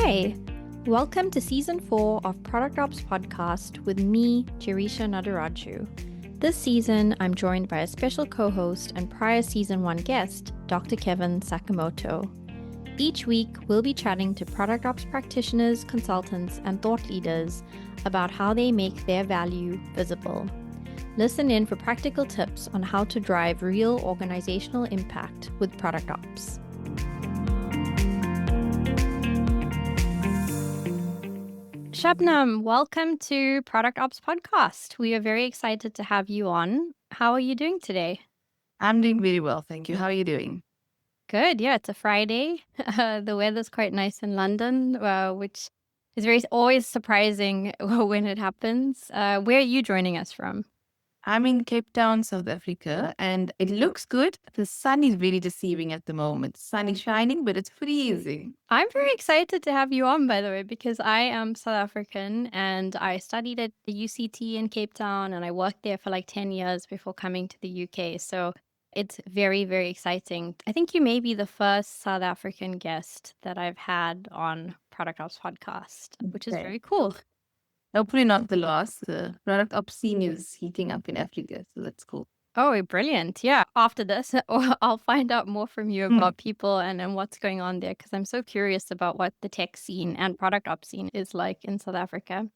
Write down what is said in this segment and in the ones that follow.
Hi, welcome to Season 4 of Product Ops Podcast with me, Gerisha Nadaraju. This season, I'm joined by a special co-host and prior Season 1 guest, Dr. Kevin Sakamoto. Each week, we'll be chatting to product ops practitioners, consultants, and thought leaders about how they make their value visible. Listen in for practical tips on how to drive real organizational impact with product ops. Shabnam, welcome to Product Ops Podcast. We are very excited to have you on. How are you doing today? I'm doing very well, thank you. How are you doing? Good. Yeah, it's a Friday. The weather's quite nice in London, which is always surprising when it happens. Where are you joining us from? I'm in Cape Town, South Africa, and it looks good. The sun is very deceiving at the moment. The sun is shining, but it's freezing. I'm very excited to have you on, by the way, because I am South African and I studied at the UCT in Cape Town and I worked there for like 10 years before coming to the UK. So it's very, very exciting. I think you may be the first South African guest that I've had on Product Ops Podcast, which is Okay. very cool. Hopefully not the last. The product ops scene is heating up in Africa, so that's cool. Oh, brilliant. Yeah. After this, I'll find out more from you about people and what's going on there, because I'm so curious about what the tech scene and product ops scene is like in South Africa.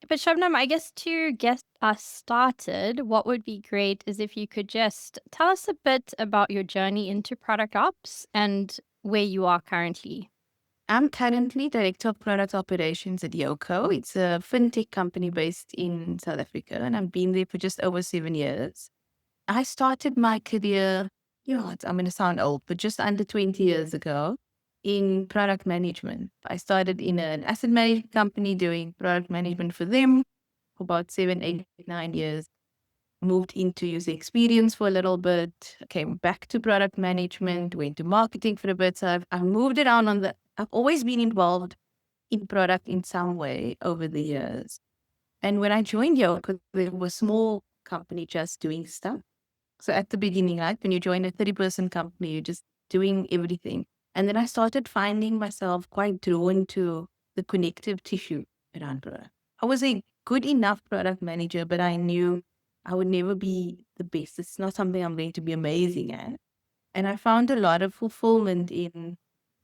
But Shabnam, I guess to get us started, what would be great is if you could just tell us a bit about your journey into product ops and where you are currently. I'm currently Director of Product Operations at Yoco. It's a fintech company based in South Africa, and I've been there for just over 7 years. I started my career, I'm going to sound old, but just under 20 years ago in product management. I started in an asset management company doing product management for them for about 7, 8, 9 years. Moved into user experience for a little bit, came back to product management, went to marketing for a bit. So I've moved around I've always been involved in product in some way over the years. And when I joined Yoco, we were a small company just doing stuff. So at the beginning, like when you join a 30-person company, you're just doing everything. And then I started finding myself quite drawn to the connective tissue around product. I was a good enough product manager, but I knew I would never be the best. It's not something I'm going to be amazing at. And I found a lot of fulfillment in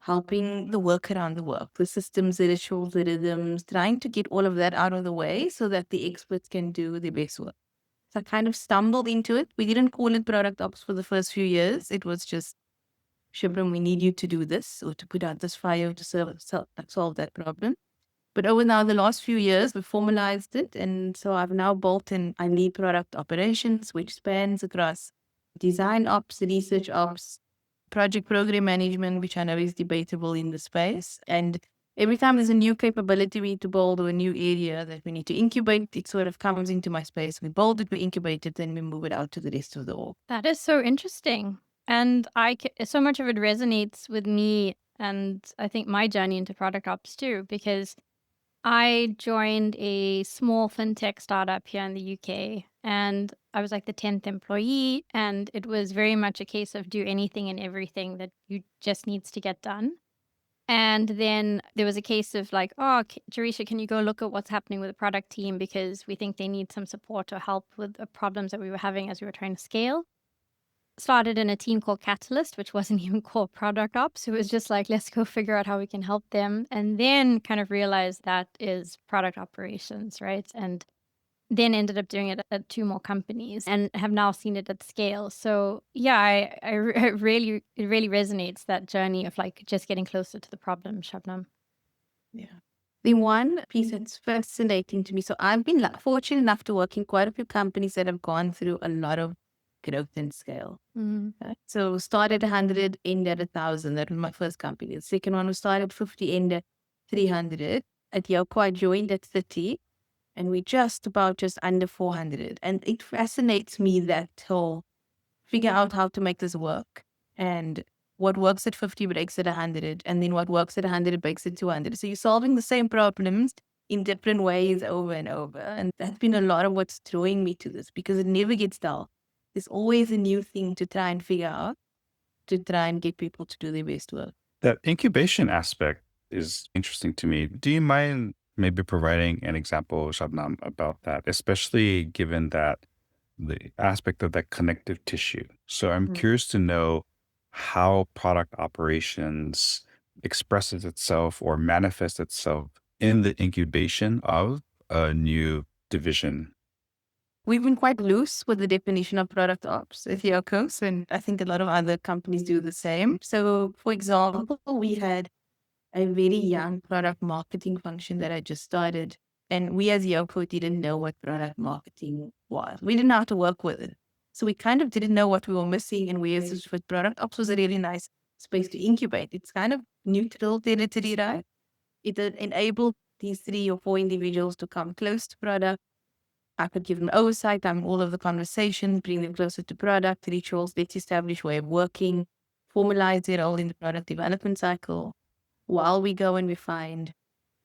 helping the work around the work, the systems, the rituals, the rhythms, trying to get all of that out of the way so that the experts can do their best work. So I kind of stumbled into it. We didn't call it product ops for the first few years. It was just, Shabnam, we need you to do this or to put out this fire to solve that problem. But over now, the last few years, we formalized it. And so I've now built I lead product operations, which spans across design ops, research ops, project program management, which I know is debatable in the space. And every time there's a new capability we need to build or a new area that we need to incubate, it sort of comes into my space. We build it, we incubate it, then we move it out to the rest of the org. That is so interesting. And so much of it resonates with me and I think my journey into product ops too, because I joined a small fintech startup here in the UK and I was like the 10th employee, and it was very much a case of do anything and everything that you just needs to get done. And then there was a case of like, oh, Gerisha, can you go look at what's happening with the product team because we think they need some support or help with the problems that we were having as we were trying to scale. Started in a team called Catalyst, which wasn't even called Product Ops. It was just like, let's go figure out how we can help them. And then kind of realized that is product operations, right? And then ended up doing it at 2 more companies and have now seen it at scale. So yeah, it really resonates, that journey of like just getting closer to the problem, Shabnam. Yeah. The one piece that's fascinating to me, so I've been fortunate enough to work in quite a few companies that have gone through a lot of growth and scale. Right? So started 100, ended at 1,000. That was my first company. The second one was started 50, ended 300. At Yoco, I joined at 30, and we just under 400. And it fascinates me that whole figure out how to make this work, and what works at 50 breaks at 100, and then what works at 100 breaks at 200. So you're solving the same problems in different ways over and over. And that's been a lot of what's drawing me to this, because it never gets dull. There's always a new thing to try and figure out, to try and get people to do their best work. That incubation aspect is interesting to me. Do you mind maybe providing an example, Shabnam, about that, especially given that the aspect of that connective tissue? So I'm Mm. curious to know how product operations expresses itself or manifests itself in the incubation of a new division. We've been quite loose with the definition of product ops at Yoko, and I think a lot of other companies do the same. So, for example, we had a very young product marketing function that I just started. And we as Yoko didn't know what product marketing was. We didn't know how to work with it. So we kind of didn't know what we were missing and where this fit. Product ops was a really nice space to incubate. It's kind of neutral territory, right? It enabled these 3 or 4 individuals to come close to product. I could give them oversight on all of the conversations, bring them closer to product, rituals, let's establish way of working, formalize their role in the product development cycle, while we go and we find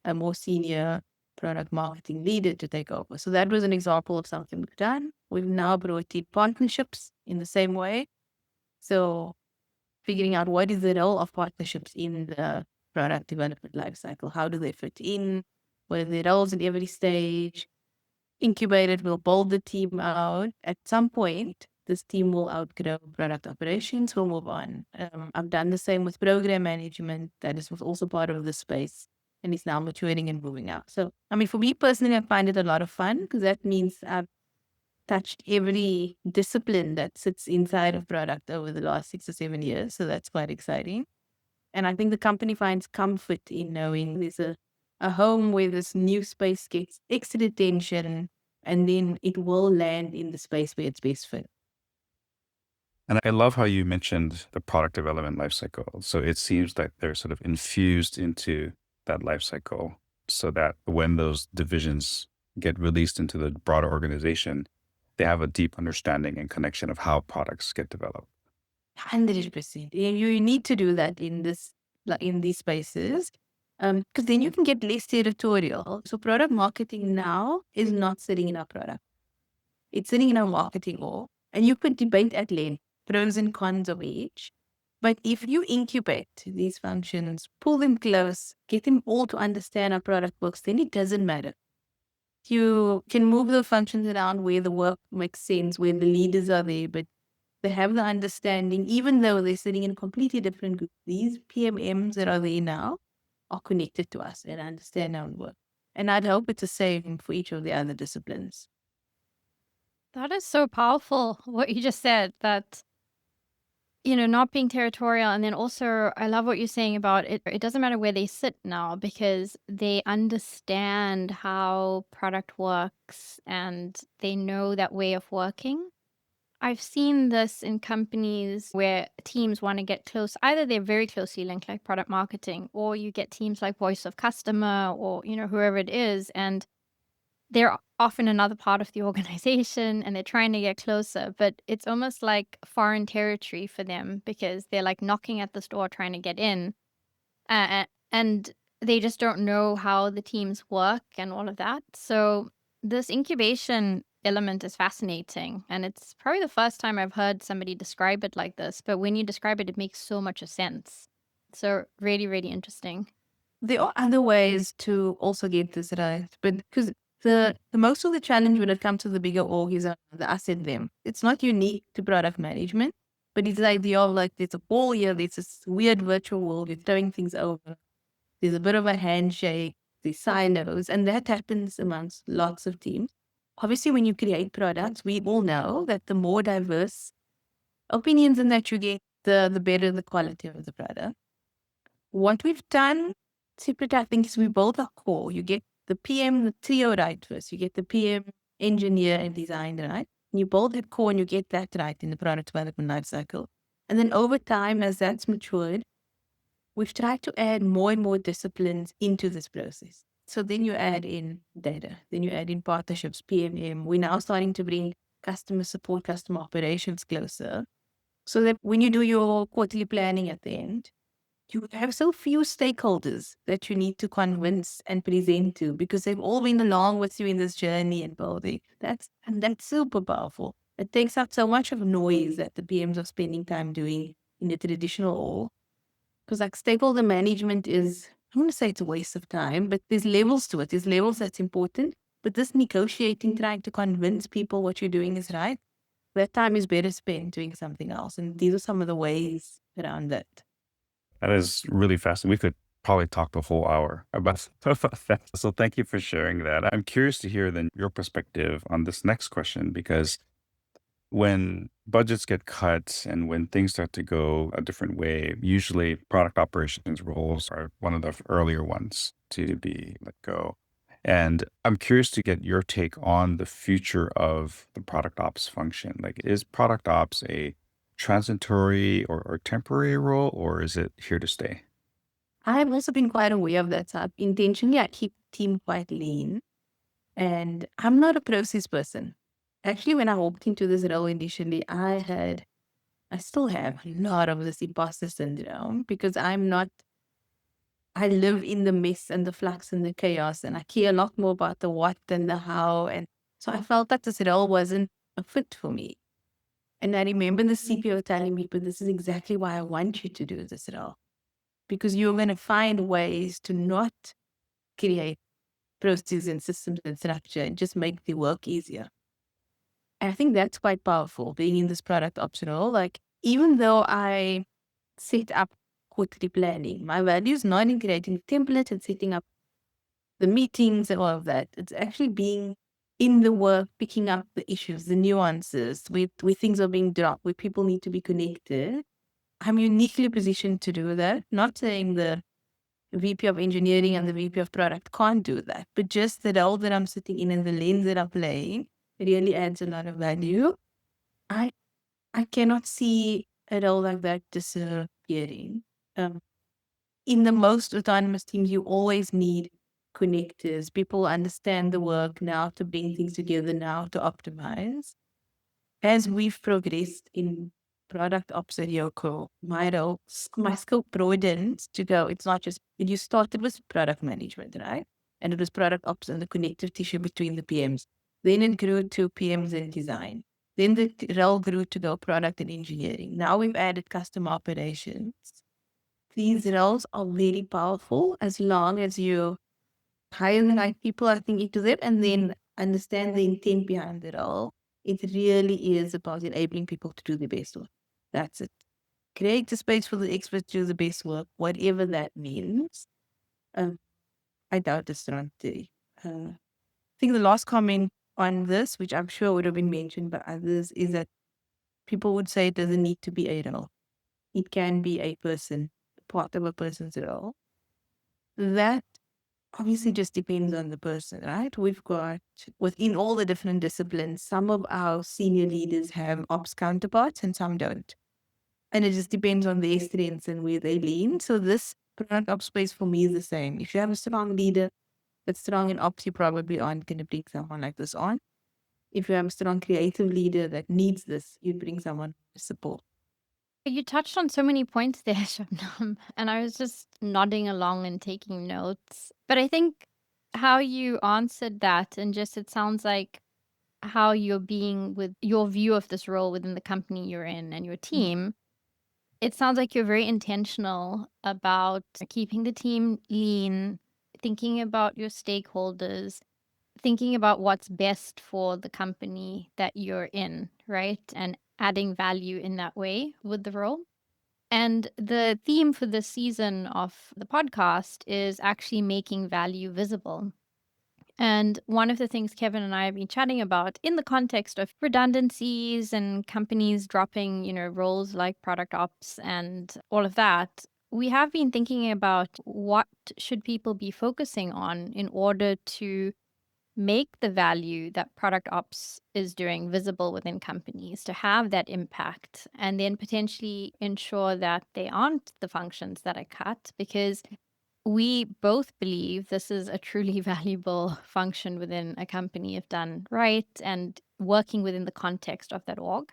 a more senior product marketing leader to take over. So that was an example of something we've done. We've now brought in partnerships in the same way. So figuring out what is the role of partnerships in the product development lifecycle. How do they fit in? What are their roles at every stage? Incubated will build the team out. At some point, this team will outgrow product operations, will move on. I've done the same with program management. That is was also part of the space and is now maturing and moving out. So, I mean, for me personally, I find it a lot of fun because that means I've touched every discipline that sits inside of product over the last 6 or 7 years. So that's quite exciting. And I think the company finds comfort in knowing there's a home where this new space gets extra attention and then it will land in the space where it's best fit. And I love how you mentioned the product development lifecycle. So it seems that they're sort of infused into that lifecycle so that when those divisions get released into the broader organization, they have a deep understanding and connection of how products get developed. 100%. You need to do that in this, like in these spaces. Because then you can get less territorial. So product marketing now is not sitting in our product. It's sitting in our marketing org. And you could debate at length pros and cons of each. But if you incubate these functions, pull them close, get them all to understand how product works, then it doesn't matter. You can move the functions around where the work makes sense, where the leaders are there, but they have the understanding, even though they're sitting in a completely different group. These PMMs that are there now are connected to us and understand our work. And I'd hope it's the same for each of the other disciplines. That is so powerful, what you just said, that, not being territorial. And then also, I love what you're saying about it. It doesn't matter where they sit now because they understand how product works and they know that way of working. I've seen this in companies where teams want to get close. Either they're very closely linked, like product marketing, or you get teams like voice of customer or, whoever it is. And they're often another part of the organization and they're trying to get closer, but it's almost like foreign territory for them because they're like knocking at this door trying to get in. And they just don't know how the teams work and all of that. So this incubation element is fascinating. And it's probably the first time I've heard somebody describe it like this. But when you describe it, it makes so much sense. So really, really interesting. There are other ways to also get this right, but because the most of the challenge when it comes to the bigger org is the asset them. It's not unique to product management, but it's the idea of like there's a wall here, there's this weird virtual world, you're throwing things over. There's a bit of a handshake, there's silos, and that happens amongst lots of teams. Obviously, when you create products, we all know that the more diverse opinions in that you get, the better the quality of the product. What we've done, separate, I think, is we build a core. You get the PM, the trio right first. You get the PM, engineer, and designer right. And you build that core and you get that right in the product development lifecycle. And then over time, as that's matured, we've tried to add more and more disciplines into this process. So then you add in data, then you add in partnerships, PMM. We're now starting to bring customer support, customer operations closer. So that when you do your quarterly planning at the end, you have so few stakeholders that you need to convince and present to because they've all been along with you in this journey and building. That's super powerful. It takes out so much of noise that the PMs are spending time doing in the traditional org. Because like stakeholder management is I want to say it's a waste of time, but there's levels to it. There's levels that's important. But this negotiating, trying to convince people what you're doing is right, that time is better spent doing something else. And these are some of the ways around that. That is really fascinating. We could probably talk the whole hour about, about that. So thank you for sharing that. I'm curious to hear then your perspective on this next question, because when budgets get cut and when things start to go a different way, usually product operations roles are one of the earlier ones to be let go. And I'm curious to get your take on the future of the product ops function. Like, is product ops a transitory or temporary role, or is it here to stay? I've also been quite aware of that. So intentionally, I keep team quite lean. And I'm not a process person. Actually, when I walked into this role initially, I still have a lot of this imposter syndrome because I live in the mess and the flux and the chaos, and I care a lot more about the what than the how. And so I felt that this role wasn't a fit for me. And I remember the CPO telling me, but this is exactly why I want you to do this role, because you're going to find ways to not create processes and systems and structure and just make the work easier. And I think that's quite powerful being in this product ops role. Like, even though I set up quarterly planning, my value is not in creating templates and setting up the meetings and all of that. It's actually being in the work, picking up the issues, the nuances, where things are being dropped, where people need to be connected. I'm uniquely positioned to do that. Not saying the VP of engineering and the VP of product can't do that, but just the role that I'm sitting in and the lane that I'm playing really adds a lot of value. I I cannot see a role like that disappearing. Um, in the most autonomous teams, you always need connectors. People understand the work now to bring things together now to optimize. As we've progressed in product ops at Yoko, my scope broadens to go. It's not just, you started with product management, right? And it was product ops and the connective tissue between the PMs. Then it grew to PMs and design. Then the role grew to go product and engineering. Now we've added custom operations. These roles are very powerful as long as you hire the right people, I think, into them and then understand the intent behind the role. It really is about enabling people to do the best work. That's it. Create the space for the experts to do the best work, whatever that means. Um, I doubt it's not the. I think the last comment on this, which I'm sure would have been mentioned by others, is that people would say it doesn't need to be a role. It can be a person, part of a person's role. That obviously just depends on the person, right? We've got within all the different disciplines, some of our senior leaders have ops counterparts and some don't. And it just depends on their strengths and where they lean. So this product ops space for me is the same. If you have a strong leader that's strong in ops, you probably aren't going to bring someone like this on. If you have a strong creative leader that needs this, you'd bring someone to support. You touched on so many points there, Shabnam, and I was just nodding along and taking notes. But I think how you answered that, and just it sounds like how you're being with your view of this role within the company you're in and your team, it sounds like you're very intentional about keeping the team lean, thinking about your stakeholders, thinking about what's best for the company that you're in, right? And adding value in that way with the role. And the theme for this season of the podcast is actually making value visible. And one of the things Kevin and I have been chatting about in the context of redundancies and companies dropping, roles like product ops and all of that, we have been thinking about what should people be focusing on in order to make the value that product ops is doing visible within companies to have that impact, and then potentially ensure that they aren't the functions that are cut, because we both believe this is a truly valuable function within a company if done right and working within the context of that org.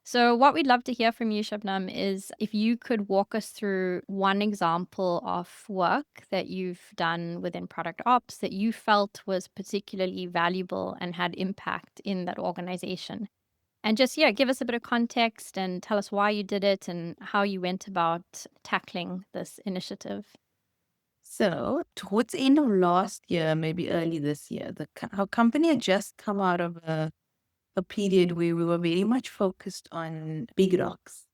So, what we'd love to hear from you, Shabnam, is if you could walk us through one example of work that you've done within product ops that you felt was particularly valuable and had impact in that organization. And just, yeah, give us a bit of context and tell us why you did it and how you went about tackling this initiative. So towards the end of last year, maybe early this year, our company had just come out of a period where we were very much focused on big rocks.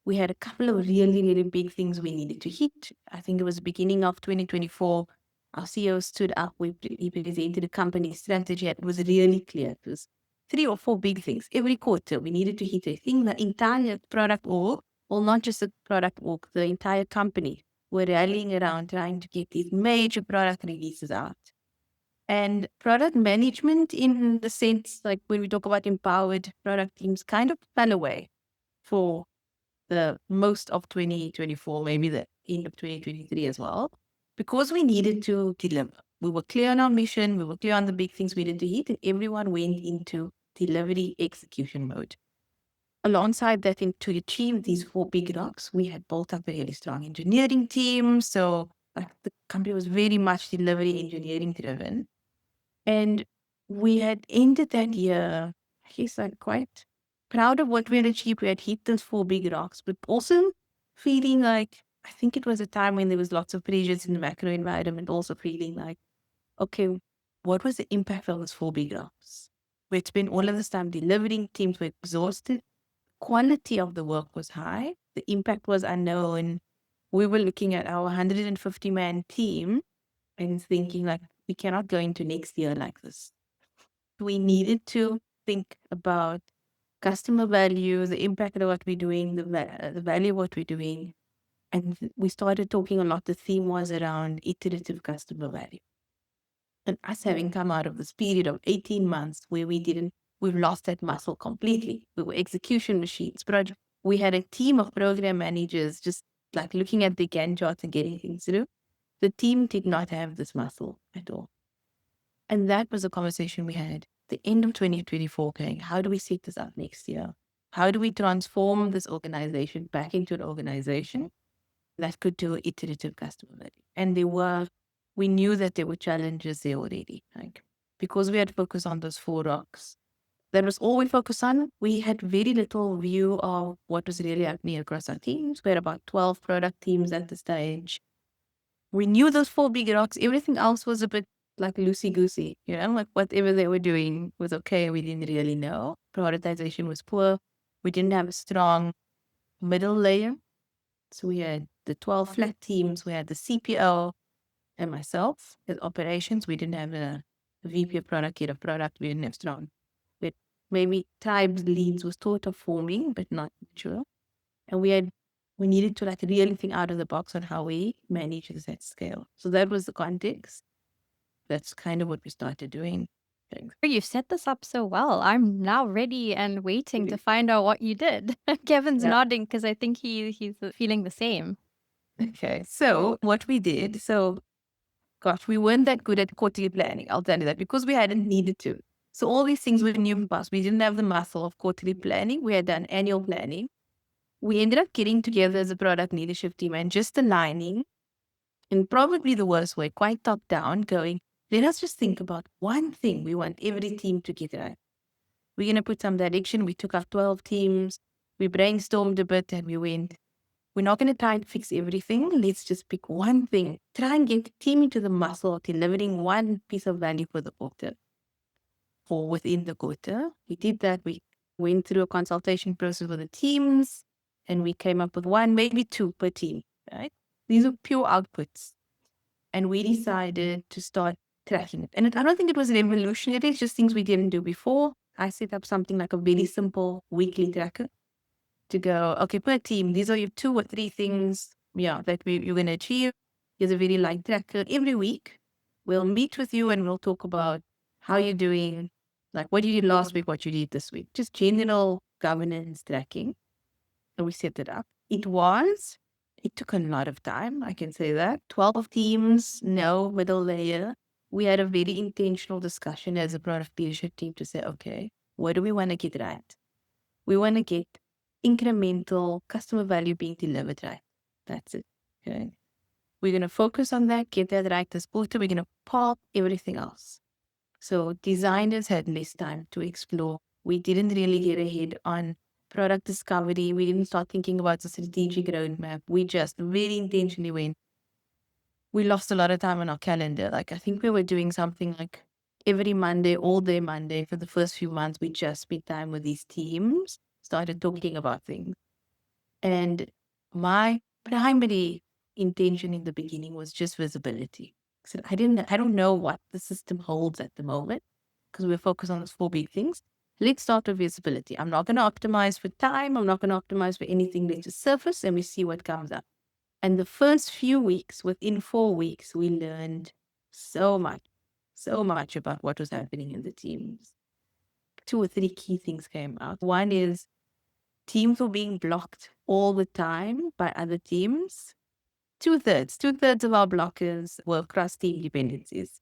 We had a couple of really, really big things we needed to hit. I think it was the beginning of 2024. Our CEO stood up, he presented a company strategy, and it was really clear. It was 3 or 4 big things. Every quarter, we needed to hit a thing. The entire product org, well, not just the product org, the entire company were rallying around trying to get these major product releases out. And product management, in the sense, like when we talk about empowered product teams, kind of fell away for the most of 2024, maybe the end of 2023 as well, because we needed to deliver. We were clear on our mission, we were clear on the big things we needed to hit, and everyone went into delivery execution mode. Alongside that, to achieve these 4 big rocks, we had built up a really strong engineering team. So like the company was very much delivery engineering driven. And we had ended that year, I guess I'm quite proud of what we had achieved. We had hit those 4 big rocks, but also feeling like, I think it was a time when there was lots of pressures in the macro environment, also feeling like, okay, what was the impact of those 4 big rocks? We had spent all of this time delivering, teams were exhausted, quality of the work was high, the impact was unknown. We were looking at our 150-man team and thinking like, we cannot go into next year like this. We needed to think about customer value, the impact of what we're doing, the value of what we're doing. And we started talking a lot. The theme was around iterative customer value. And us having come out of this period of 18 months where we've lost that muscle completely. We were execution machines. We had a team of program managers just like looking at the Gantt charts and getting things through. The team did not have this muscle at all. And that was a conversation we had the end of 2024 going, how do we set this up next year? How do we transform this organization back into an organization that could do iterative customer value? And we knew that there were challenges there already. Like, because we had focused on those 4 rocks, that was all we focused on. We had very little view of what was really happening across our teams. We had about 12 product teams at the stage. We knew those 4 big rocks. Everything else was a bit like loosey-goosey, like whatever they were doing was okay. We didn't really know. Prioritization was poor. We didn't have a strong middle layer. So we had the 12 flat teams. We had the CPO and myself as operations. We didn't have a VP of product, head of product. We didn't have strong. But maybe tribes leads was sort of forming, but not mature. And we needed to like really think out of the box on how we manage this at scale. So that was the context. That's kind of what we started doing. You set this up so well. I'm now ready and waiting to find out what you did. Kevin's nodding because I think he's feeling the same. Okay, so what we did, gosh, we weren't that good at quarterly planning. I'll tell you that because we hadn't needed to. So all these things we knew from past. We didn't have the muscle of quarterly planning. We had done annual planning. We ended up getting together as a product leadership team and just aligning in probably the worst way, quite top down, going, let us just think about one thing we want every team to get right. We're going to put some direction. We took our 12 teams. We brainstormed a bit and we went, we're not going to try and fix everything. Let's just pick one thing. Try and get the team into the muscle of delivering one piece of value for the quarter or within the quarter. We did that. We went through a consultation process with the teams and we came up with 1, maybe 2 per team, right? These are pure outputs. And we decided to start tracking it. And I don't think it was revolutionary. It's just things we didn't do before. I set up something like a very simple weekly tracker to go, okay, per team, these are your 2 or 3 things, that you're going to achieve. Here's a very light tracker. Every week, we'll meet with you and we'll talk about how you're doing, like what you did last week, what you did this week. Just general governance tracking. And we set it up. It took a lot of time, I can say that. 12 teams, no middle layer. We had a very intentional discussion as a product leadership team to say, okay, what do we want to get right? We want to get incremental customer value being delivered right. That's it. Okay. We're going to focus on that, get that right this quarter. We're going to park everything else. So designers had less time to explore. We didn't really get ahead on product discovery. We didn't start thinking about the strategic roadmap. We just very intentionally went, we lost a lot of time on our calendar. Like I think we were doing something like every Monday, all day Monday for the first few months, we just spent time with these teams, started talking about things. And my primary intention in the beginning was just visibility. So I don't know what the system holds at the moment because we're focused on those four big things. Let's start with visibility. I'm not going to optimize for time. I'm not going to optimize for anything. Let's just surface and we see what comes up. And the first few weeks, within 4 weeks, we learned so much about what was happening in the teams. 2 or 3 key things came out. One is teams were being blocked all the time by other teams. Two-thirds of our blockers were cross-team dependencies.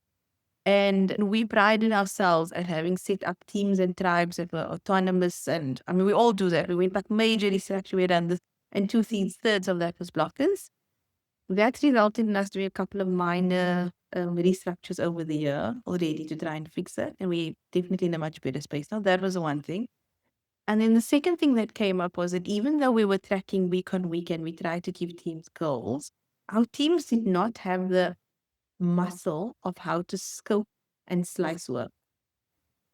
And we prided ourselves at having set up teams and tribes that were autonomous. And I mean, we all do that. We went back major research, we had done this, and two-thirds of that was blockers. That resulted in us doing a couple of minor restructures over the year already to try and fix it. And we're definitely in a much better space now. That was the one thing. And then the second thing that came up was that even though we were tracking week on week and we tried to give teams goals, our teams did not have the muscle of how to scope and slice work.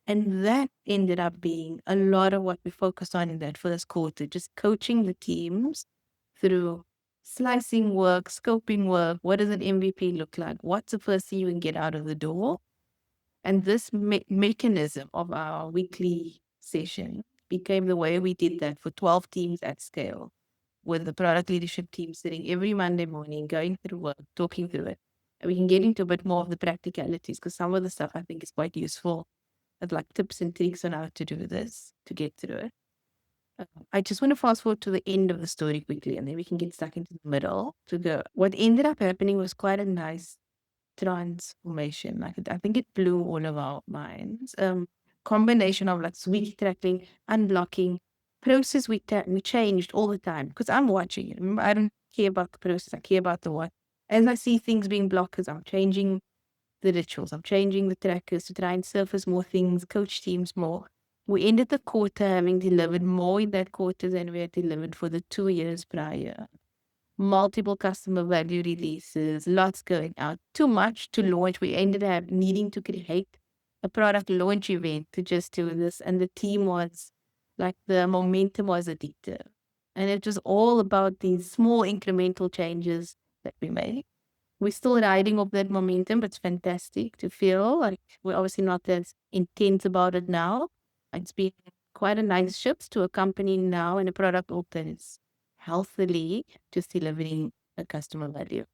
And that ended up being a lot of what we focused on in that first quarter, just coaching the teams through slicing work, scoping work. What does an MVP look like? What's the first thing you can get out of the door? And this mechanism of our weekly session became the way we did that for 12 teams at scale, with the product leadership team sitting every Monday morning, going through work, talking through it. And we can get into a bit more of the practicalities because some of the stuff I think is quite useful, as like tips and tricks on how to do this, to get through it. I just want to fast forward to the end of the story quickly, and then we can get stuck into the middle. What ended up happening was quite a nice transformation. Like I think it blew all of our minds. Combination of like week tracking, unblocking, process we changed all the time because I'm watching it. Remember, I don't care about the process. I care about the what. As I see things being blockers, I'm changing the rituals. I'm changing the trackers to try and surface more things, coach teams more. We ended the quarter having delivered more in that quarter than we had delivered for the 2 years prior. Multiple customer value releases, lots going out, too much to launch. We ended up needing to create a product launch event to just do this. And the team was like, the momentum was addictive. And it was all about these small incremental changes that we made. We're still riding off that momentum, but it's fantastic to feel like we're obviously not as intense about it now. It's been quite a nice shift to a company now and a product that is healthily just delivering a customer value.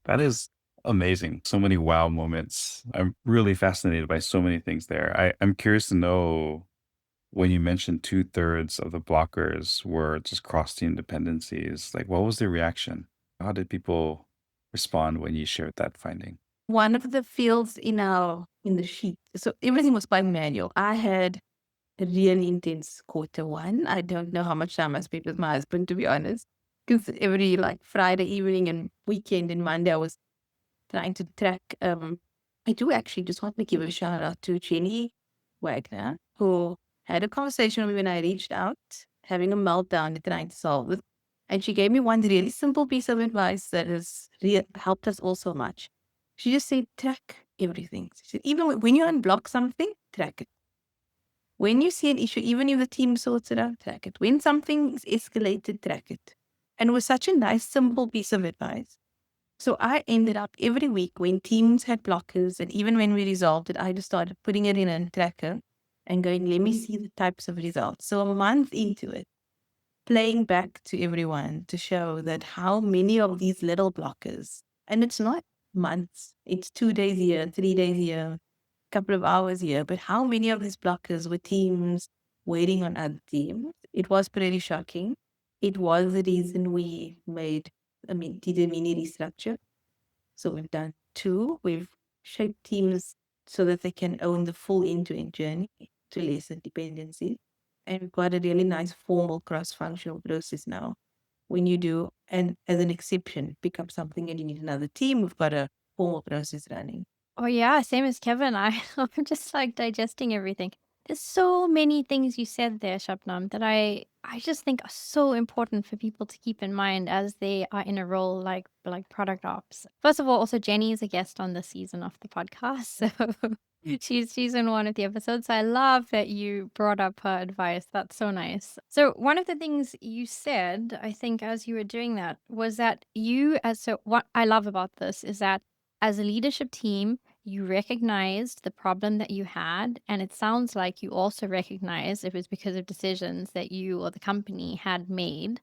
That is amazing. So many wow moments. I'm really fascinated by so many things there. I'm curious to know when you mentioned 2/3 of the blockers were just cross-team dependencies, like what was the reaction? How did people respond when you shared that finding? One of the fields in the sheet, so everything was quite manual. I had a really intense quarter one. I don't know how much time I spent with my husband, to be honest, because every like Friday evening and weekend and Monday I was trying to track. I do actually just want to give a shout out to Jenny Wagner, who had a conversation with me when I reached out, having a meltdown and trying to solve it. And she gave me one really simple piece of advice that has helped us all so much. She just said, track everything. She said, even when you unblock something, track it. When you see an issue, even if the team sorts it out, track it. When something is escalated, track it. And it was such a nice, simple piece of advice. So I ended up every week when teams had blockers, and even when we resolved it, I just started putting it in a tracker and going, let me see the types of results. So a month into it, playing back to everyone to show that how many of these little blockers, and it's not months, it's 2 days a year, 3 days a year, couple of hours a year, but how many of these blockers were teams waiting on other teams? It was pretty shocking. It was the reason we did a mini restructure. So we've done 2. We've shaped teams so that they can own the full end-to-end journey to lessen dependency. And we've got a really nice formal cross-functional process now. When you do, and as an exception, pick up something and you need another team, we've got a formal process running. Oh, yeah, same as Kevin. I'm just, like, digesting everything. There's so many things you said there, Shabnam, that I just think are so important for people to keep in mind as they are in a role like product ops. First of all, also Jenny is a guest on this season of the podcast, so she's in one of the episodes. So I love that you brought up her advice. That's so nice. So one of the things you said, I think, as you were doing that, was that what I love about this is that as a leadership team, you recognized the problem that you had, and it sounds like you also recognized it was because of decisions that you or the company had made.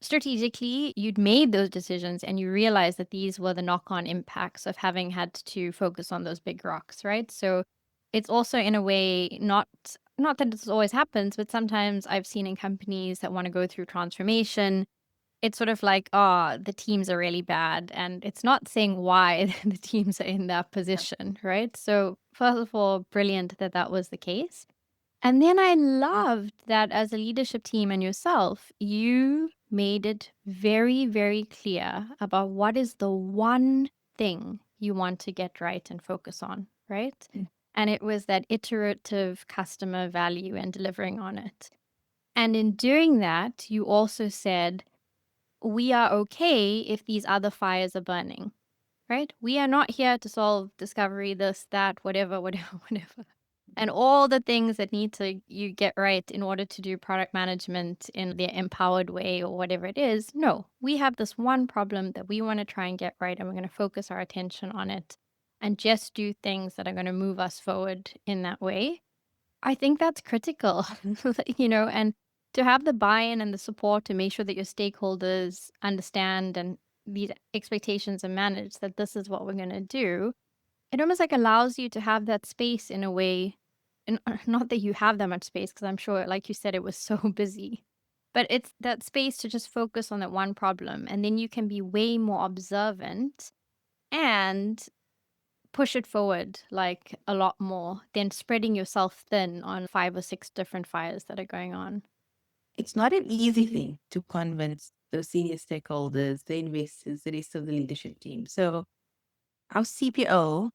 Strategically, you'd made those decisions and you realized that these were the knock-on impacts of having had to focus on those big rocks, right? So it's also in a way not that this always happens, but sometimes I've seen in companies that want to go through transformation, it's sort of like, oh, the teams are really bad. And it's not saying why the teams are in that position, right? So, first of all, brilliant that that was the case. And then I loved that as a leadership team and yourself, you made it very, very clear about what is the one thing you want to get right and focus on, right? Mm. And it was that iterative customer value and delivering on it. And in doing that, you also said, we are okay if these other fires are burning, right? We are not here to solve discovery, this, that, whatever, whatever, whatever. And all the things that need to you get right in order to do product management in the empowered way or whatever it is. No, we have this one problem that we want to try and get right, and we're going to focus our attention on it and just do things that are going to move us forward in that way. I think that's critical, and to have the buy-in and the support to make sure that your stakeholders understand and these expectations are managed, that this is what we're going to do. It almost like allows you to have that space in a way, and not that you have that much space, because I'm sure, like you said, it was so busy, but it's that space to just focus on that one problem. And then you can be way more observant and push it forward like a lot more than spreading yourself thin on 5 or 6 different fires that are going on. It's not an easy thing to convince the senior stakeholders, the investors, the rest of the leadership team. So our CPO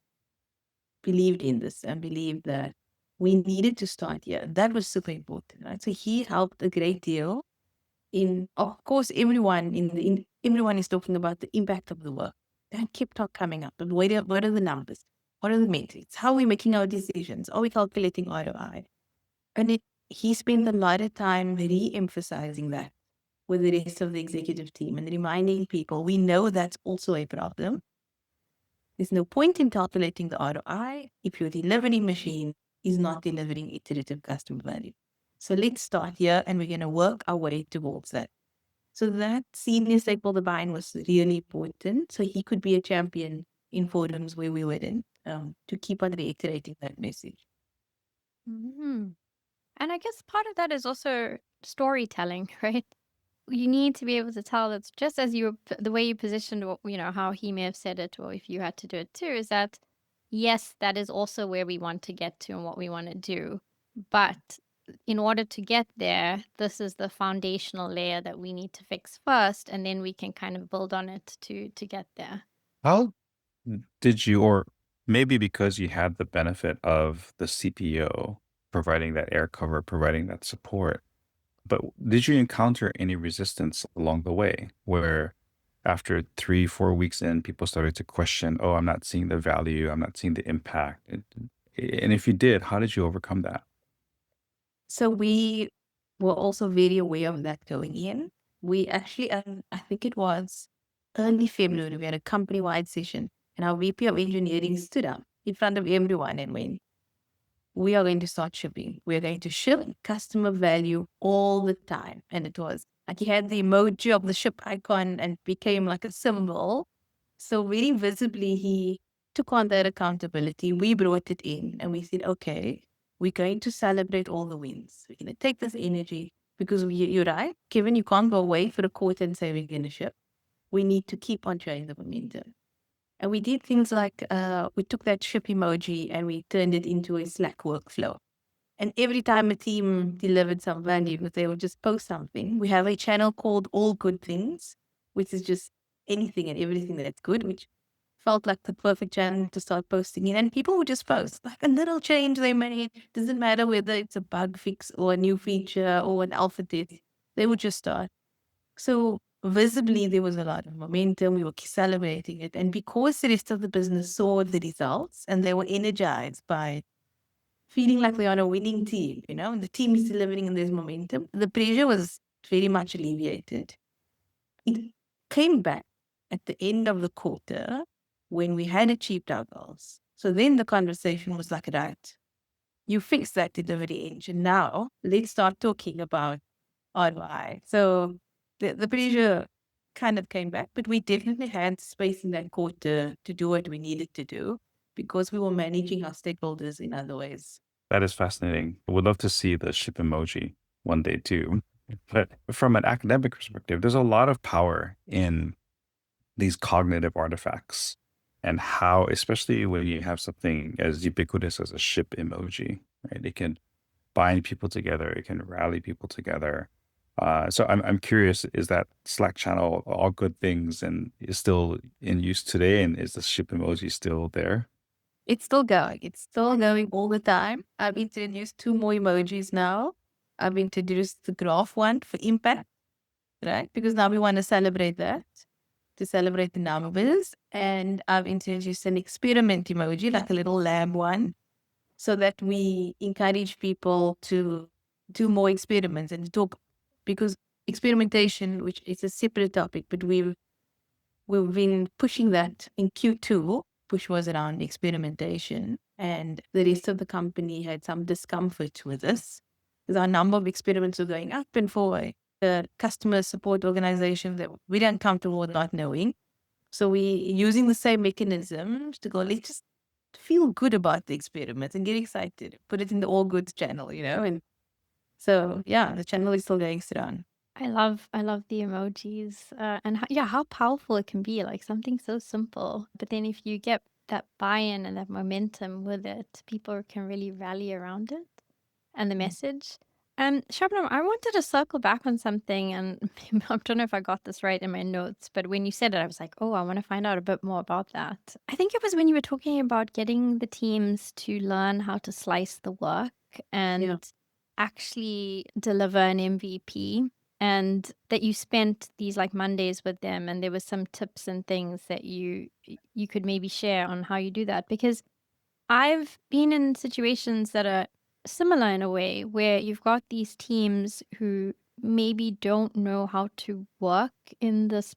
believed in this and believed that we needed to start here. That was super important, right? So he helped a great deal. Of course, everyone is talking about the impact of the work. That kept on coming up. But what are the numbers? What are the metrics? How are we making our decisions? Are we calculating ROI? And he spent a lot of time re-emphasizing that with the rest of the executive team and reminding people, we know that's also a problem. There's no point in calculating the ROI if your delivery machine is not delivering iterative customer value. So let's start here and we're going to work our way towards that. So that senior stakeholder buy-in was really important. So he could be a champion in forums where we were in to keep on reiterating that message. Mhm. And I guess part of that is also storytelling, right? You need to be able to tell that just as the way you positioned, how he may have said it, or if you had to do it too, is that yes, that is also where we want to get to and what we want to do. But in order to get there, this is the foundational layer that we need to fix first, and then we can kind of build on it to get there. How did you, or maybe because you had the benefit of the CPO providing that air cover, providing that support, but did you encounter any resistance along the way where after 3, 4 weeks in, people started to question, oh, I'm not seeing the value, I'm not seeing the impact? And if you did, how did you overcome that? So we were also very aware of that going in. We actually, I think it was early February, we had a company-wide session and our VP of engineering stood up in front of everyone and went, we are going to start shipping. We're going to ship customer value all the time. And it was like he had the emoji of the ship icon and became like a symbol. So very visibly, he took on that accountability. We brought it in and we said, okay, we're going to celebrate all the wins. We're going to take this energy because you're right, Kevin, you can't go away for a quarter and say we're going to ship. We need to keep on showing the momentum. And we did things like we took that ship emoji and we turned it into a Slack workflow. And every time a team delivered some value, they would just post something. We have a channel called All Good Things, which is just anything and everything that's good, which felt like the perfect channel to start posting in. And people would just post like a little change they made. Doesn't matter whether it's a bug fix or a new feature or an alpha test. They would just start. So visibly, there was a lot of momentum. We were celebrating it. And because the rest of the business saw the results and they were energized by feeling like they're on a winning team, and the team is delivering and there's momentum, the pressure was very much alleviated. It came back at the end of the quarter when we had achieved our goals. So then the conversation was like, right, you fixed that delivery engine. Now let's start talking about ROI. So the pressure kind of came back, but we definitely had space in that quarter to do what we needed to do because we were managing our stakeholders in other ways. That is fascinating. I would love to see the ship emoji one day too. But from an academic perspective, there's a lot of power in these cognitive artifacts and how, especially when you have something as ubiquitous as a ship emoji, right? It can bind people together. It can rally people together. So I'm curious, is that Slack channel all good things and is still in use today? And is the ship emoji still there? It's still going. It's still going all the time. I've introduced 2 more emojis now. I've introduced the graph one for impact, right? Because now we want to celebrate that, to celebrate the numbers. And I've introduced an experiment emoji, like a little lab one, so that we encourage people to do more experiments and talk, because experimentation, which is a separate topic, but we've been pushing that in Q2, which was around experimentation. And the rest of the company had some discomfort with this because our number of experiments were going up. And for the customer support organization, that we're uncomfortable with not knowing. So we using the same mechanisms to go, let's just feel good about the experiments and get excited. Put it in the all goods channel, And so, yeah, the channel is still going strong. I love the emojis, and how powerful it can be, like something so simple. But then if you get that buy-in and that momentum with it, people can really rally around it and the message. Shabnam, I wanted to circle back on something, and I don't know if I got this right in my notes, but when you said it, I was like, oh, I want to find out a bit more about that. I think it was when you were talking about getting the teams to learn how to slice the work and actually deliver an MVP, and that you spent these like Mondays with them, and there was some tips and things that you could maybe share on how you do that, because I've been in situations that are similar in a way where you've got these teams who maybe don't know how to work in this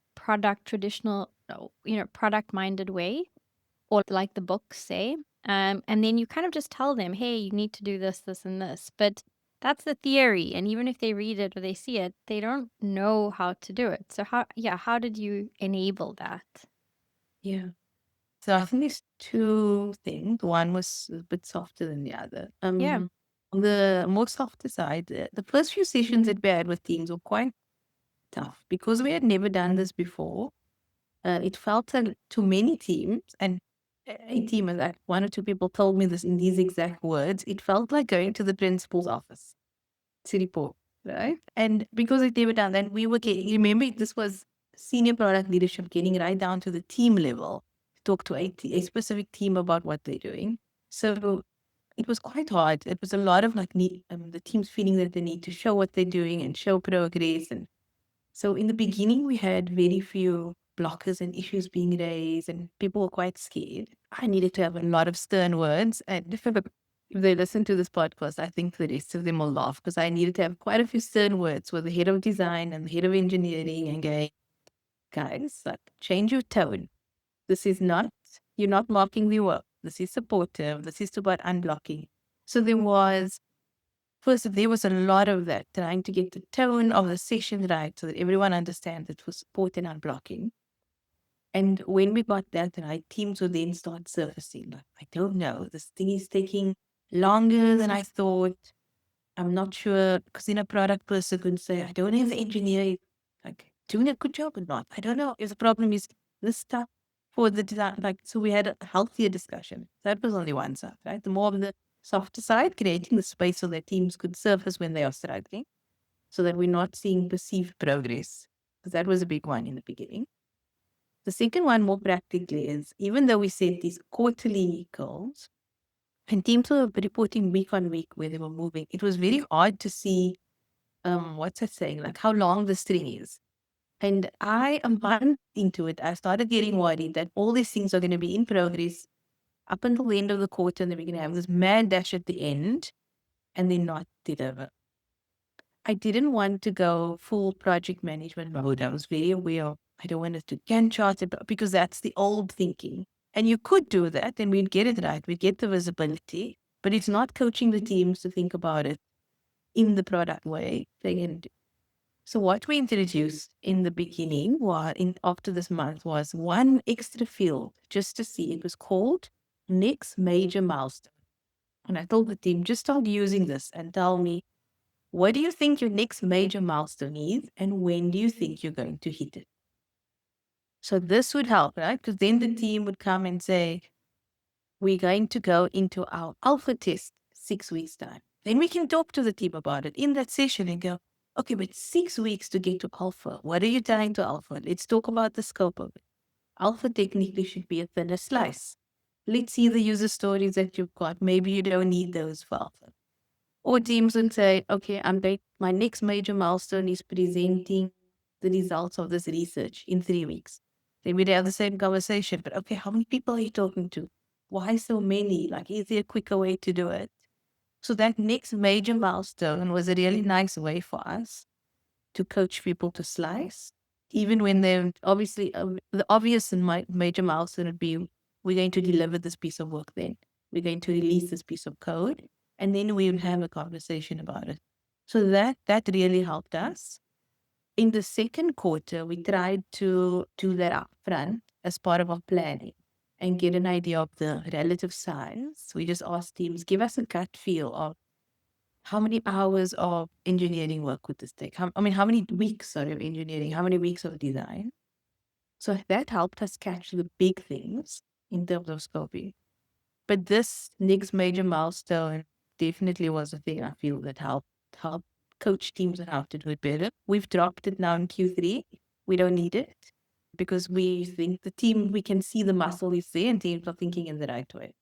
traditional, product minded way, or like the books say. And then you kind of just tell them, hey, you need to do this, this, and this. But that's the theory. And even if they read it or they see it, they don't know how to do it. So how did you enable that? Yeah. So I think there's 2 things. One was a bit softer than the other. Yeah. On the more softer side, the first few sessions that we had with teams were quite tough because we had never done this before. It felt like to many teams, and a team of that 1 or 2 people told me this in these exact words. It felt like going to the principal's office to report, right? And because it never done that, we were getting, remember, this was senior product leadership getting right down to the team level to talk to a specific team about what they're doing. So it was quite hard. It was a lot of like the teams feeling that they need to show what they're doing and show progress. And so in the beginning, we had very few blockers and issues being raised, and people were quite scared. I needed to have a lot of stern words. And if they listen to this podcast, I think the rest of them will laugh because I needed to have quite a few stern words with the head of design and the head of engineering and going, guys, like, change your tone. This is not, you're not mocking the work. This is supportive. This is about unblocking. So there was a lot of that, trying to get the tone of the session right so that everyone understands it was support and unblocking. And when we got that right, teams would then start surfacing. Like, I don't know, this thing is taking longer than I thought. I'm not sure, because then a product person could say, I don't have the engineer like doing a good job or not. I don't know if the problem is this stuff for the design. Like, so we had a healthier discussion. That was only one side, right? The more of the softer side, creating the space so that teams could surface when they are struggling, so that we're not seeing perceived progress. Because that was a big one in the beginning. The second one, more practically, is even though we set these quarterly goals and teams were reporting week on week where they were moving, it was very hard to see, what's that saying, like how long the string is. And a month into it, I started getting worried that all these things are going to be in progress up until the end of the quarter, and then we're going to have this mad dash at the end and then not deliver. I didn't want to go full project management mode. I was very aware of, I don't want us to Gantt chart it because that's the old thinking. And you could do that and we'd get it right. We'd get the visibility, but it's not coaching the teams to think about it in the product way. So what we introduced in the beginning after this month was one extra field just to see. It was called next major milestone. And I told the team, just start using this and tell me, what do you think your next major milestone is and when do you think you're going to hit it? So this would help, right? Because then the team would come and say, we're going to go into our alpha test 6 weeks time. Then we can talk to the team about it in that session and go, okay, but 6 weeks to get to alpha. What are you tying to alpha? Let's talk about the scope of it. Alpha technically should be a thinner slice. Let's see the user stories that you've got. Maybe you don't need those for alpha. Or teams would say, okay, my next major milestone is presenting the results of this research in 3 weeks. Then we'd have the same conversation, but okay, how many people are you talking to? Why so many? Like, is there a quicker way to do it? So that next major milestone was a really nice way for us to coach people to slice, even when they're obviously, the obvious and major milestone would be, we're going to deliver this piece of work then. We're going to release this piece of code, and then we would have a conversation about it. So that really helped us. In the second quarter, we tried to do that upfront as part of our planning and get an idea of the relative size. We just asked teams, give us a gut feel of how many hours of engineering work would this take? How many weeks of engineering? How many weeks of design? So that helped us catch the big things in terms of scoping. But this next major milestone definitely was a thing I feel that helped coach teams on how to do it better. We've dropped it now in Q3. We don't need it because we think we can see the muscle is there and teams are thinking in the right way.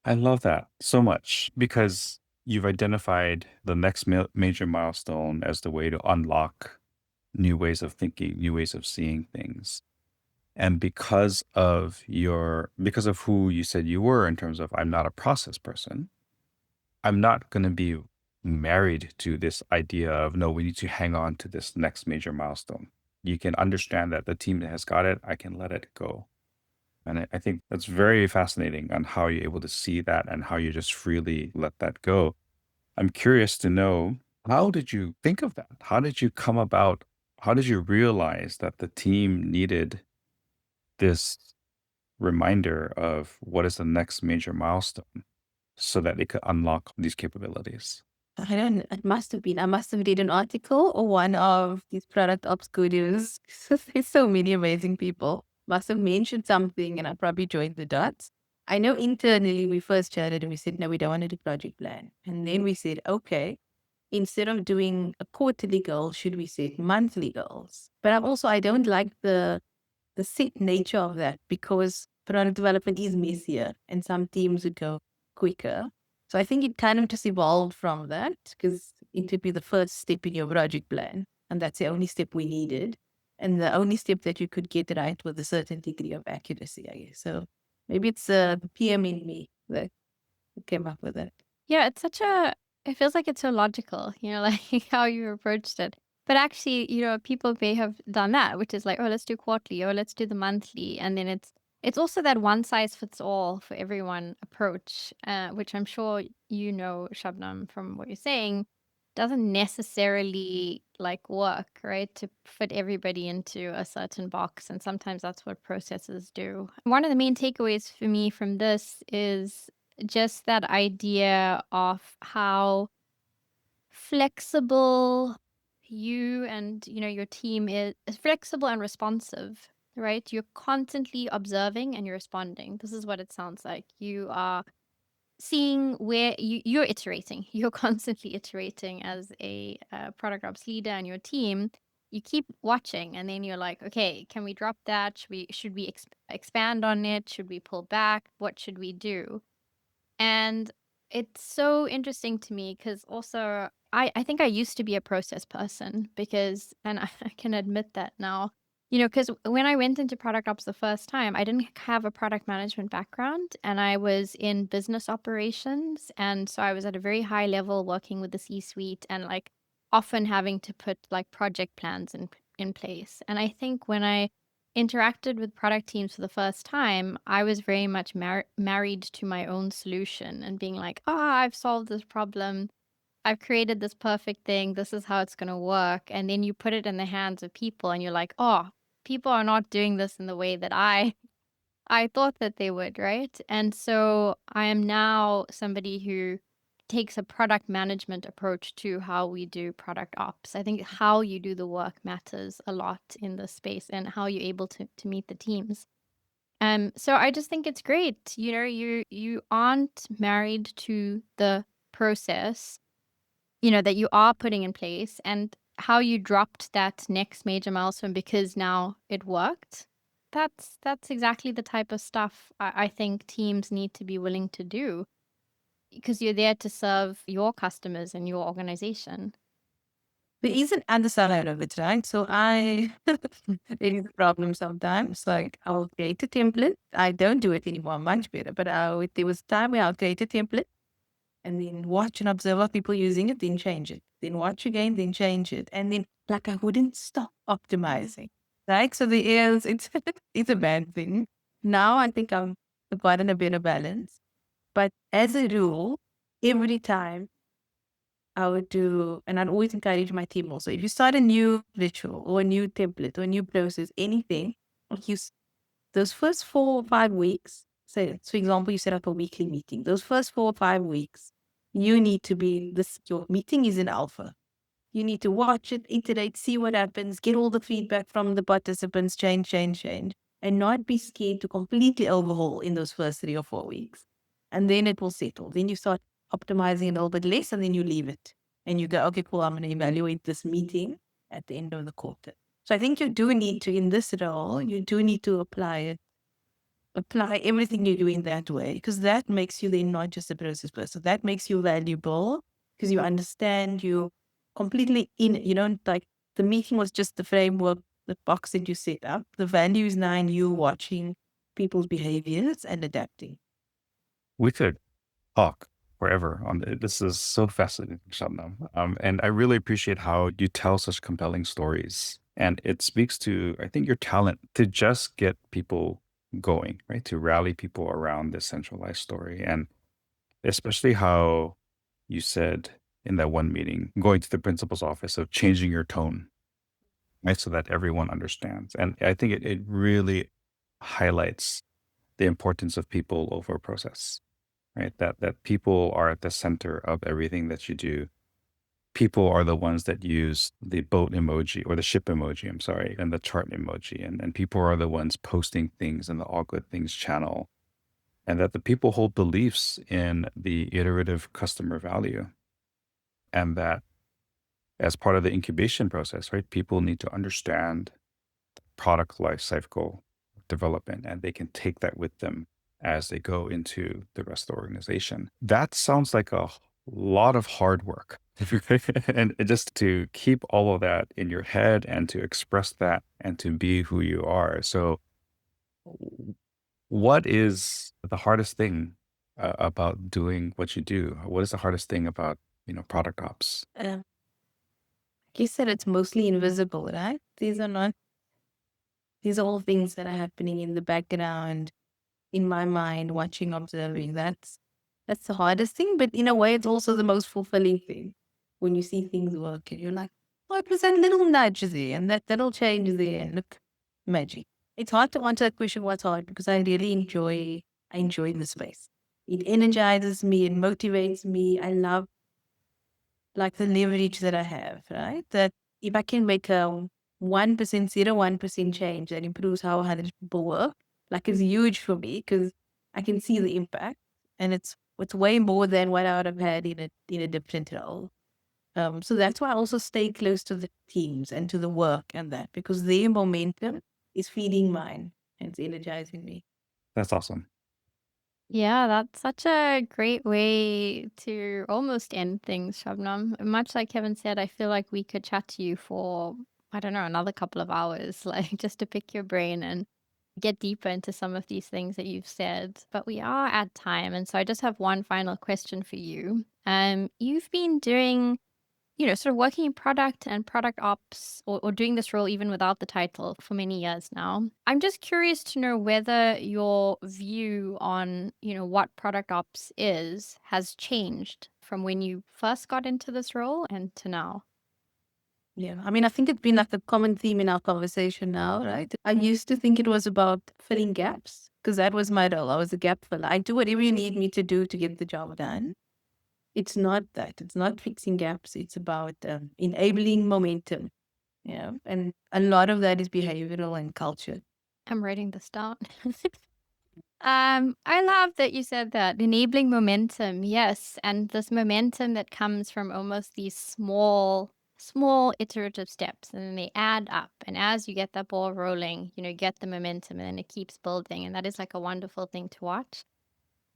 I love that so much because you've identified the next major milestone as the way to unlock new ways of thinking, new ways of seeing things. And because of who you said you were in terms of I'm not a process person, I'm not going to be married to this idea of, no, we need to hang on to this next major milestone. You can understand that the team that has got it, I can let it go. And I think that's very fascinating on how you're able to see that and how you just freely let that go. I'm curious to know, how did you think of that? How did you realize that the team needed this reminder of what is the next major milestone so that they could unlock these capabilities? I must have read an article or one of these product ops gurus. There's so many amazing people. Must have mentioned something and I probably joined the dots. I know internally we first chatted and we said, no, we don't want to do project plan. And then we said, okay, instead of doing a quarterly goal, should we set monthly goals? But I don't like the set nature of that because product development is messier and some teams would go quicker. So I think it kind of just evolved from that because it would be the first step in your project plan. And that's the only step we needed. And the only step that you could get right with a certain degree of accuracy, I guess. So maybe it's the PM in me that came up with it. Yeah, it feels like it's so logical, like how you approached it. But actually, people may have done that, which is like, oh, let's do quarterly or let's do the monthly. And then it's also that one size fits all for everyone approach, which I'm sure Shabnam, from what you're saying, doesn't necessarily like work, right? To fit everybody into a certain box. And sometimes that's what processes do. One of the main takeaways for me from this is just that idea of how flexible you and your team is flexible and responsive, right? You're constantly observing and you're responding. This is what it sounds like. You are seeing where you're iterating. You're constantly iterating as a product ops leader and your team you keep watching, and then you're like, okay, can we drop that? Should we expand on it? Should we pull back? What should we do? And it's so interesting to me because also I think I used to be a process person because, and I can admit that now, because when I went into product ops the first time, I didn't have a product management background and I was in business operations. And so I was at a very high level working with the C suite and like often having to put like project plans in place. And I think when I interacted with product teams for the first time, I was very much married to my own solution and being like, I've solved this problem. I've created this perfect thing. This is how it's going to work. And then you put it in the hands of people and you're like, oh, people are not doing this in the way that I thought that they would, right? And so I am now somebody who takes a product management approach to how we do product ops. I think how you do the work matters a lot in this space and how you're able to meet the teams. So I just think it's great. You aren't married to the process, that you are putting in place and how you dropped that next major milestone because now it worked. That's exactly the type of stuff I think teams need to be willing to do because you're there to serve your customers and your organization. There is an other side of it, right? So there is a problem sometimes. Like I'll create a template. I don't do it anymore, much better. But there was a time where I'll create a template and then watch and observe what people using it, then change it. Then watch again, then change it. And then like I wouldn't stop optimizing. Right? So it's a bad thing. Now I think I've gotten a better balance. But as a rule, every time I would do, and I'd always encourage my team also, if you start a new ritual or a new template or a new process, anything, like those first 4 or 5 weeks, say, for example, you set up a weekly meeting, those first 4 or 5 weeks, you need to be your meeting is in alpha. You need to watch it, iterate, see what happens, get all the feedback from the participants, change, and not be scared to completely overhaul in those first 3 or 4 weeks. And then it will settle. Then you start optimizing a little bit less and then you leave it. And you go, okay, cool, I'm going to evaluate this meeting at the end of the quarter. So I think you do need to, in this role, you do need to apply everything you're doing that way, because that makes you then not just a process person. That makes you valuable because you understand you completely like the meeting was just the framework, the box that you set up. The value is now in you watching people's behaviors and adapting. We could talk forever on it. This is so fascinating, Shabnam. And I really appreciate how you tell such compelling stories. And it speaks to, I think, your talent to just get people going, right? To rally people around this centralized story. And especially how you said in that one meeting, going to the principal's office of changing your tone, right? So that everyone understands. And I think it really highlights the importance of people over process, right? That people are at the center of everything that you do. People are the ones that use the boat emoji or the ship emoji, I'm sorry, and the chart emoji. And people are the ones posting things in the all good things channel. And that the people hold beliefs in the iterative customer value. And that as part of the incubation process, right, people need to understand product life cycle development and they can take that with them as they go into the rest of the organization. That sounds like a lot of hard work. And just to keep all of that in your head and to express that and to be who you are. So, what is the hardest thing about doing what you do? What is the hardest thing about, product ops? Like you said, it's mostly invisible, right? These are all things that are happening in the background, in my mind, watching, observing. That's the hardest thing, but in a way, it's also the most fulfilling thing when you see things work and you're like, oh, it was that little nudge there and that little change there, and look, magic. It's hard to answer that question. What's hard? Because I enjoy the space. It energizes me, it motivates me. I love like the leverage that I have, right? That if I can make a 1%, 0.1% change that improves how 100 people work, like it's huge for me because I can see the impact and it's way more than what I would have had in a different role. So that's why I also stay close to the teams and to the work and that, because their momentum is feeding mine and it's energizing me. That's awesome. Yeah, that's such a great way to almost end things, Shabnam. Much like Kevin said, I feel like we could chat to you for, I don't know, another couple of hours, like just to pick your brain and get deeper into some of these things that you've said. But we are at time. And so I just have one final question for you. You've been doing, sort of working in product and product ops, or doing this role even without the title for many years now. I'm just curious to know whether your view on, what product ops is has changed from when you first got into this role and to now. Yeah, I mean, I think it's been like a common theme in our conversation now, right? I used to think it was about filling gaps because that was my role. I was a gap filler. I do whatever you need me to do to get the job done. It's not that. It's not fixing gaps. It's about enabling momentum. Yeah, and a lot of that is behavioral and culture. I'm writing this down. I love that you said that enabling momentum. Yes, and this momentum that comes from almost these small iterative steps, and then they add up. And as you get that ball rolling, you get the momentum, and then it keeps building, and that is like a wonderful thing to watch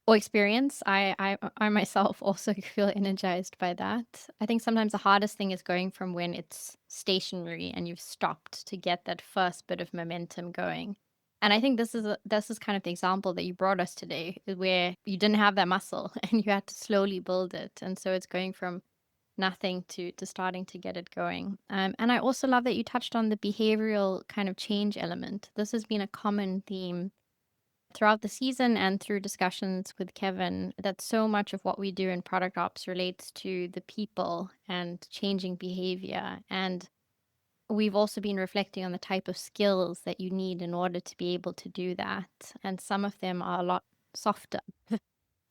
or experience. I myself also feel energized by that. I think sometimes the hardest thing is going from when it's stationary and you've stopped to get that first bit of momentum going. And I think this is kind of the example that you brought us today, where you didn't have that muscle and you had to slowly build it. And so it's going from nothing to starting to get it going. And I also love that you touched on the behavioral kind of change element. This has been a common theme throughout the season and through discussions with Kevin, that so much of what we do in product ops relates to the people and changing behavior. And we've also been reflecting on the type of skills that you need in order to be able to do that. And some of them are a lot softer.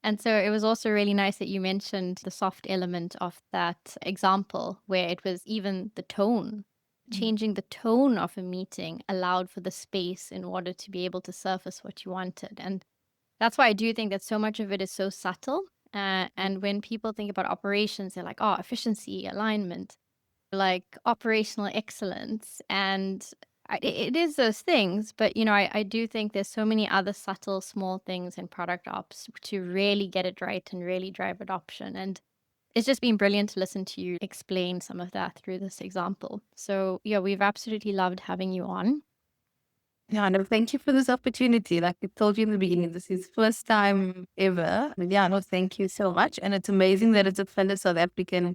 And so it was also really nice that you mentioned the soft element of that example, where it was even the tone. Changing the tone of a meeting allowed for the space in order to be able to surface what you wanted. And that's why I do think that so much of it is so subtle. And when people think about operations, they're like, oh, efficiency, alignment, like operational excellence. And it is those things, but I do think there's so many other subtle small things in product ops to really get it right and really drive adoption. And it's just been brilliant to listen to you explain some of that through this example. So yeah, we've absolutely loved having you on. Yeah, no, thank you for this opportunity. Like I told you in the beginning, this is first time ever. Yeah, no, thank you so much. And it's amazing that it's a fellow South African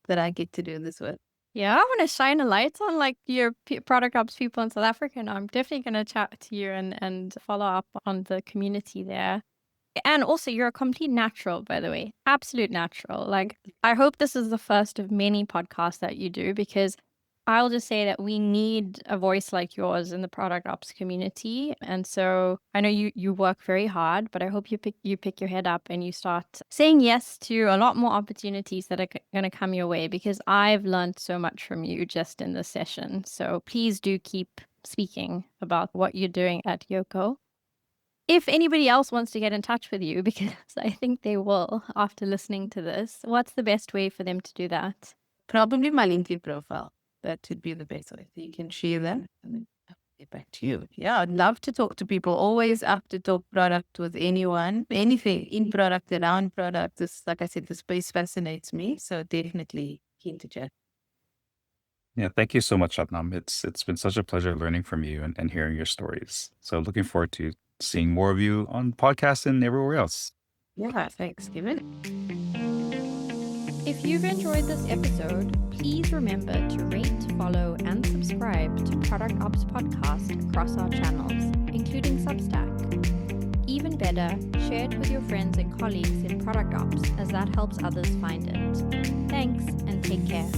that I get to do this with. Yeah, I want to shine a light on like your product ops people in South Africa. And I'm definitely going to chat to you and follow up on the community there. And also, you're a complete natural, by the way. Absolute natural. Like, I hope this is the first of many podcasts that you do, because I'll just say that we need a voice like yours in the product ops community. And so I know you work very hard, but I hope you pick your head up and you start saying yes to a lot more opportunities that are going to come your way, because I've learned so much from you just in this session. So please do keep speaking about what you're doing at Yoco. If anybody else wants to get in touch with you, because I think they will after listening to this, what's the best way for them to do that? Probably my LinkedIn profile. That should be the best way. So you can share them and then I'll get back to you. Yeah, I'd love to talk to people. Always up to talk product with anyone, anything in product, around product. This, like I said, the space fascinates me. So definitely keen to chat. Yeah, thank you so much, Shabnam. It's been such a pleasure learning from you and hearing your stories. So looking forward to seeing more of you on podcasts and everywhere else. Yeah, thanks, Kevin. If you've enjoyed this episode, please remember to rate, follow, and subscribe to Product Ops Podcast across our channels, including Substack. Even better, share it with your friends and colleagues in Product Ops, as that helps others find it. Thanks, and take care.